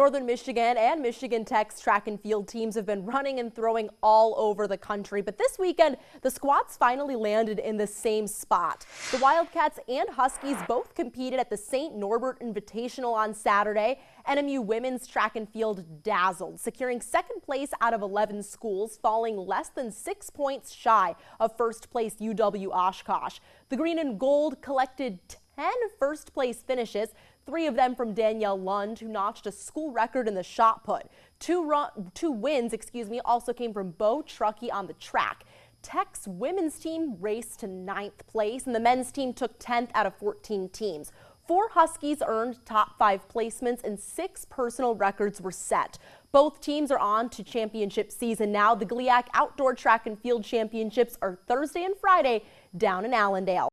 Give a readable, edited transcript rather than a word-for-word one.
Northern Michigan and Michigan Tech's track and field teams have been running and throwing all over the country, but this weekend the squads finally landed in the same spot. The Wildcats and Huskies both competed at the St. Norbert Invitational on Saturday. NMU women's track and field dazzled, securing second place out of 11 schools, falling less than 6 points shy of first place UW Oshkosh. The green and gold collected 10 first place finishes, 3 of them from Danielle Lund, who notched a school record in the shot put. Two wins also came from Bo Truckee on the track. Tech's women's team raced to 9th place, and the men's team took 10th out of 14 teams. 4 Huskies earned top 5 placements and 6 personal records were set. Both teams are on to championship season now. The GLIAC Outdoor Track and Field Championships are Thursday and Friday down in Allendale.